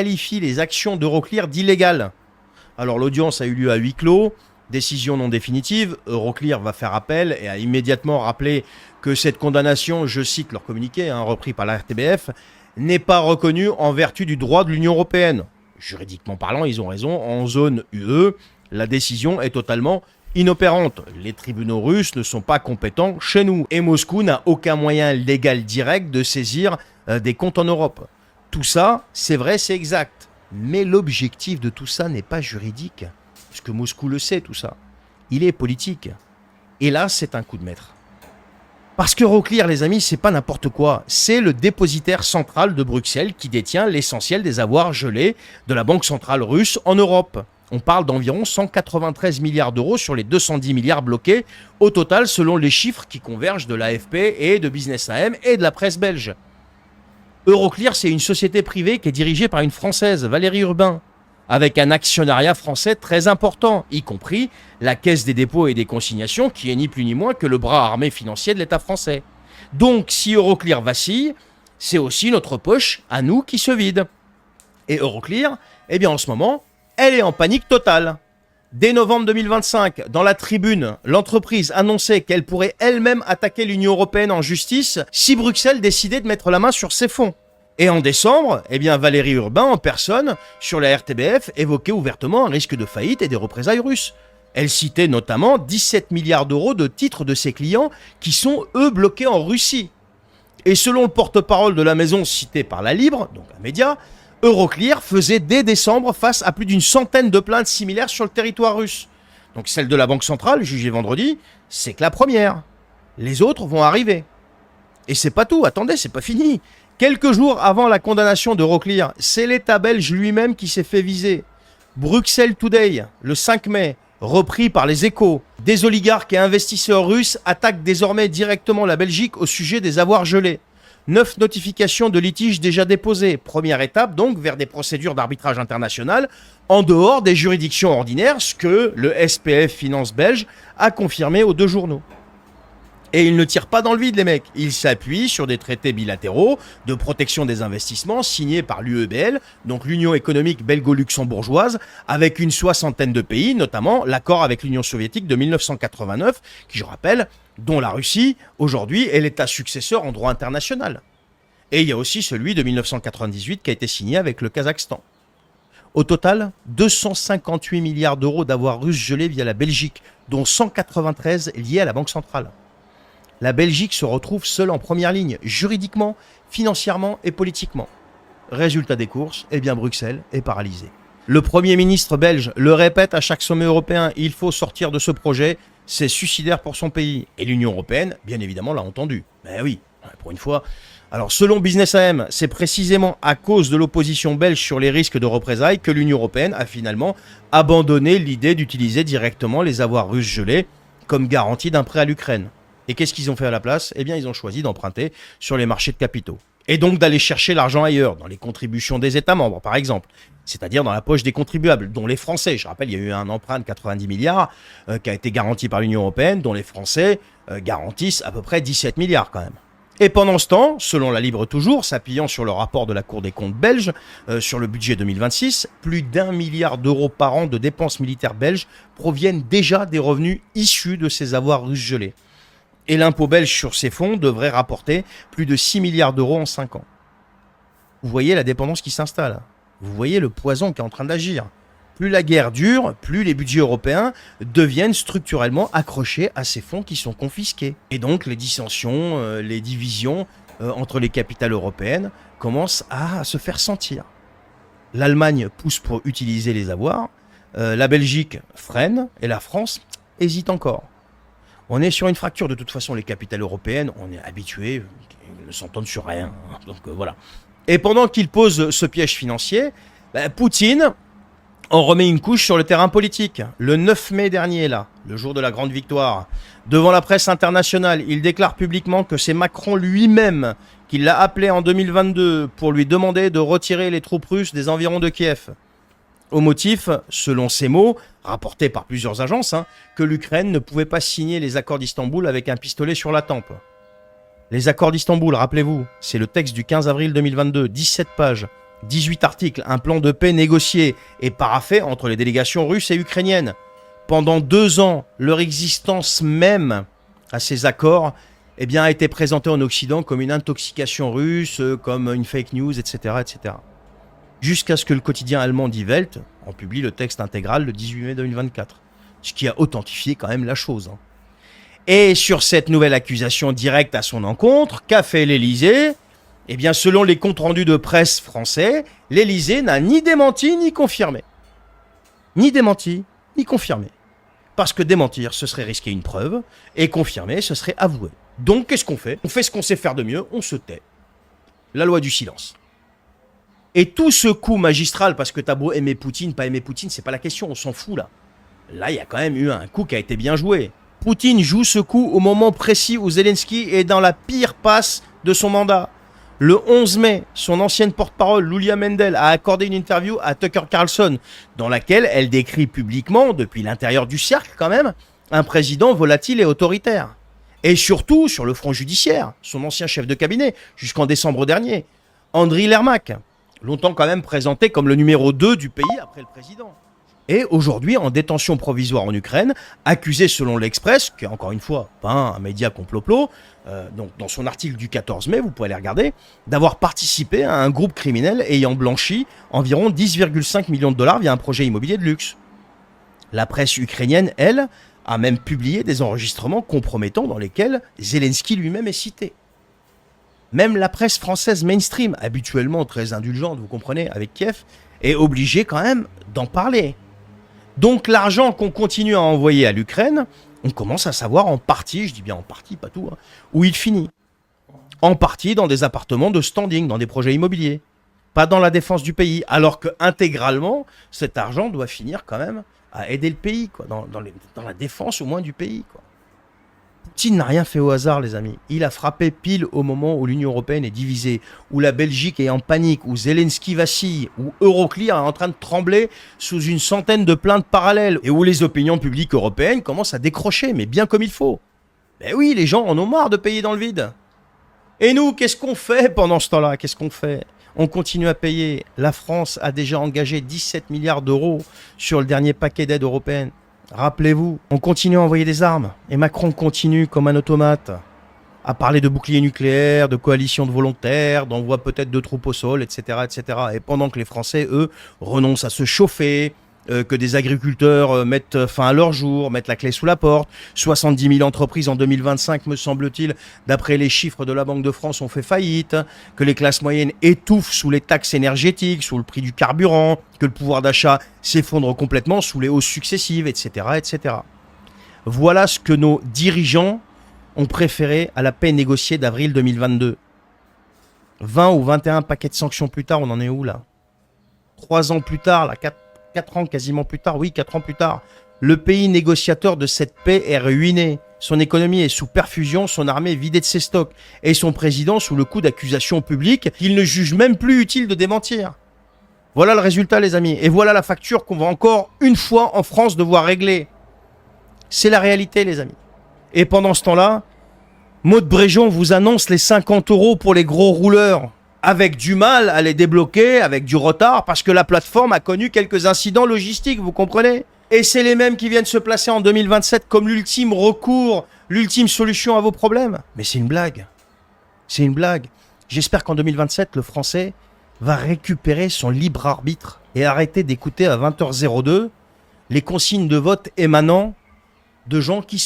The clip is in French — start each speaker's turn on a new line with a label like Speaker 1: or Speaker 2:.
Speaker 1: qualifie les actions d'Euroclear d'illégales. Alors l'audience a eu lieu à huis clos, décision non définitive. Euroclear va faire appel et a immédiatement rappelé que cette condamnation, je cite leur communiqué, repris par la RTBF, n'est pas reconnue en vertu du droit de l'Union européenne. Juridiquement parlant, ils ont raison, en zone UE, la décision est totalement inopérante. Les tribunaux russes ne sont pas compétents chez nous et Moscou n'a aucun moyen légal direct de saisir des comptes en Europe. Tout ça, c'est vrai, c'est exact. Mais l'objectif de tout ça n'est pas juridique. Parce que Moscou le sait, tout ça. Il est politique. Et là, c'est un coup de maître. Parce que Euroclear, les amis, c'est pas n'importe quoi. C'est le dépositaire central de Bruxelles qui détient l'essentiel des avoirs gelés de la Banque centrale russe en Europe. On parle d'environ 193 milliards d'euros sur les 210 milliards bloqués au total selon les chiffres qui convergent de l'AFP et de Business AM et de la presse belge. Euroclear, c'est une société privée qui est dirigée par une Française, Valérie Urbain, avec un actionnariat français très important, y compris la Caisse des dépôts et des consignations, qui est ni plus ni moins que le bras armé financier de l'État français. Donc, si Euroclear vacille, c'est aussi notre poche, à nous, qui se vide. Et Euroclear, eh bien en ce moment, elle est en panique totale. Dès novembre 2025, dans la Tribune, l'entreprise annonçait qu'elle pourrait elle-même attaquer l'Union européenne en justice si Bruxelles décidait de mettre la main sur ses fonds. Et en décembre, eh bien Valérie Urbain, en personne, sur la RTBF, évoquait ouvertement un risque de faillite et des représailles russes. Elle citait notamment 17 milliards d'euros de titres de ses clients qui sont, eux, bloqués en Russie. Et selon le porte-parole de la maison cité par La Libre, donc un média, Euroclear faisait dès décembre face à plus d'une centaine de plaintes similaires sur le territoire russe. Donc celle de la Banque centrale, jugée vendredi, c'est que la première. Les autres vont arriver. Et c'est pas tout, attendez, c'est pas fini. Quelques jours avant la condamnation d'Euroclear, c'est l'État belge lui-même qui s'est fait viser. Bruxelles Today, le 5 mai, repris par les Échos. Des oligarques et investisseurs russes attaquent désormais directement la Belgique au sujet des avoirs gelés. 9 notifications de litiges déjà déposées. Première étape donc vers des procédures d'arbitrage international en dehors des juridictions ordinaires, ce que le SPF Finance belge a confirmé aux deux journaux. Et ils ne tirent pas dans le vide, les mecs. Ils s'appuient sur des traités bilatéraux de protection des investissements signés par l'UEBL, donc l'Union économique belgo-luxembourgeoise, avec une soixantaine de pays, notamment l'accord avec l'Union soviétique de 1989, qui, je rappelle, dont la Russie, aujourd'hui, est l'État successeur en droit international. Et il y a aussi celui de 1998 qui a été signé avec le Kazakhstan. Au total, 258 milliards d'euros d'avoirs russes gelés via la Belgique, dont 193 liés à la Banque centrale. La Belgique se retrouve seule en première ligne, juridiquement, financièrement et politiquement. Résultat des courses, eh bien Bruxelles est paralysée. Le Premier ministre belge le répète à chaque sommet européen, il faut sortir de ce projet, c'est suicidaire pour son pays. Et l'Union européenne, bien évidemment, l'a entendu. Mais oui, pour une fois. Alors selon Business AM, c'est précisément à cause de l'opposition belge sur les risques de représailles que l'Union européenne a finalement abandonné l'idée d'utiliser directement les avoirs russes gelés comme garantie d'un prêt à l'Ukraine. Et qu'est-ce qu'ils ont fait à la place ? Eh bien, ils ont choisi d'emprunter sur les marchés de capitaux. Et donc d'aller chercher l'argent ailleurs, dans les contributions des États membres, par exemple. C'est-à-dire dans la poche des contribuables, dont les Français. Je rappelle, il y a eu un emprunt de 90 milliards qui a été garanti par l'Union européenne, dont les Français garantissent à peu près 17 milliards quand même. Et pendant ce temps, selon La Libre toujours, s'appuyant sur le rapport de la Cour des comptes belge sur le budget 2026, plus d'1 milliard d'euros par an de dépenses militaires belges proviennent déjà des revenus issus de ces avoirs russes gelés. Et l'impôt belge sur ces fonds devrait rapporter plus de 6 milliards d'euros en 5 ans. Vous voyez la dépendance qui s'installe. Vous voyez le poison qui est en train d'agir. Plus la guerre dure, plus les budgets européens deviennent structurellement accrochés à ces fonds qui sont confisqués. Et donc les dissensions, les divisions entre les capitales européennes commencent à se faire sentir. L'Allemagne pousse pour utiliser les avoirs, la Belgique freine et la France hésite encore. On est sur une fracture, de toute façon, les capitales européennes, on est habitués, ils ne s'entendent sur rien. Donc voilà. Et pendant qu'il pose ce piège financier, Poutine en remet une couche sur le terrain politique. Le 9 mai dernier, là, le jour de la grande victoire, devant la presse internationale, il déclare publiquement que c'est Macron lui-même qui l'a appelé en 2022 pour lui demander de retirer les troupes russes des environs de Kiev. Au motif, selon ses mots, rapportés par plusieurs agences, que l'Ukraine ne pouvait pas signer les accords d'Istanbul avec un pistolet sur la tempe. Les accords d'Istanbul, rappelez-vous, c'est le texte du 15 avril 2022, 17 pages, 18 articles, un plan de paix négocié et paraphé entre les délégations russes et ukrainiennes. Pendant 2 ans, leur existence même à ces accords a été présentée en Occident comme une intoxication russe, comme une fake news, etc. etc. Jusqu'à ce que le quotidien allemand Die Welt en publie le texte intégral le 18 mai 2024. Ce qui a authentifié quand même la chose. Et sur cette nouvelle accusation directe à son encontre, qu'a fait l'Élysée ? Selon les comptes rendus de presse français, l'Élysée n'a ni démenti ni confirmé. Ni démenti, ni confirmé. Parce que démentir, ce serait risquer une preuve, et confirmer, ce serait avouer. Donc, qu'est-ce qu'on fait ? On fait ce qu'on sait faire de mieux, on se tait. La loi du silence. Et tout ce coup magistral, parce que t'as beau aimer Poutine, pas aimer Poutine, c'est pas la question, on s'en fout là. Là, il y a quand même eu un coup qui a été bien joué. Poutine joue ce coup au moment précis où Zelensky est dans la pire passe de son mandat. Le 11 mai, son ancienne porte-parole, Yulia Mendel, a accordé une interview à Tucker Carlson, dans laquelle elle décrit publiquement, depuis l'intérieur du cercle quand même, un président volatile et autoritaire. Et surtout, sur le front judiciaire, son ancien chef de cabinet, jusqu'en décembre dernier, Andriy Lermak, longtemps quand même présenté comme le numéro 2 du pays après le président. Et aujourd'hui en détention provisoire en Ukraine, accusé selon l'Express, qui est encore une fois pas un média complot-plot, donc dans son article du 14 mai, vous pouvez aller regarder, d'avoir participé à un groupe criminel ayant blanchi environ 10,5 millions de dollars via un projet immobilier de luxe. La presse ukrainienne, elle, a même publié des enregistrements compromettants dans lesquels Zelensky lui-même est cité. Même la presse française mainstream, habituellement très indulgente, vous comprenez, avec Kiev, est obligée quand même d'en parler. Donc l'argent qu'on continue à envoyer à l'Ukraine, on commence à savoir en partie, je dis bien en partie, pas tout, où il finit. En partie dans des appartements de standing, dans des projets immobiliers. Pas dans la défense du pays, alors que intégralement, cet argent doit finir quand même à aider le pays, quoi, dans la défense au moins du pays, quoi. Poutine n'a rien fait au hasard, les amis. Il a frappé pile au moment où l'Union européenne est divisée, où la Belgique est en panique, où Zelensky vacille, où Euroclear est en train de trembler sous une centaine de plaintes parallèles, et où les opinions publiques européennes commencent à décrocher, mais bien comme il faut. Ben oui, les gens en ont marre de payer dans le vide. Et nous, qu'est-ce qu'on fait pendant ce temps-là ? Qu'est-ce qu'on fait ? On continue à payer. La France a déjà engagé 17 milliards d'euros sur le dernier paquet d'aide européenne. Rappelez-vous, on continue à envoyer des armes. Et Macron continue comme un automate à parler de bouclier nucléaire, de coalition de volontaires, d'envoi peut-être de troupes au sol, etc., etc. Et pendant que les Français, eux, renoncent à se chauffer, que des agriculteurs mettent fin à leur jour, mettent la clé sous la porte. 70 000 entreprises en 2025, me semble-t-il, d'après les chiffres de la Banque de France, ont fait faillite, que les classes moyennes étouffent sous les taxes énergétiques, sous le prix du carburant, que le pouvoir d'achat s'effondre complètement sous les hausses successives, etc., etc. Voilà ce que nos dirigeants ont préféré à la paix négociée d'avril 2022. 20 ou 21 paquets de sanctions plus tard, on en est où là ? 3 ans plus tard, là, 4 ans quasiment plus tard, oui, 4 ans plus tard, le pays négociateur de cette paix est ruiné. Son économie est sous perfusion, son armée est vidée de ses stocks, et son président sous le coup d'accusations publiques qu'il ne juge même plus utile de démentir. Voilà le résultat, les amis, et voilà la facture qu'on va encore une fois en France devoir régler. C'est la réalité, les amis. Et pendant ce temps-là, Maud Bréjon vous annonce les 50 € pour les gros rouleurs, avec du mal à les débloquer, avec du retard, parce que la plateforme a connu quelques incidents logistiques, vous comprenez ? Et c'est les mêmes qui viennent se placer en 2027 comme l'ultime recours, l'ultime solution à vos problèmes. Mais c'est une blague. C'est une blague. J'espère qu'en 2027, le Français va récupérer son libre arbitre et arrêter d'écouter à 20h02 les consignes de vote émanant de gens qui se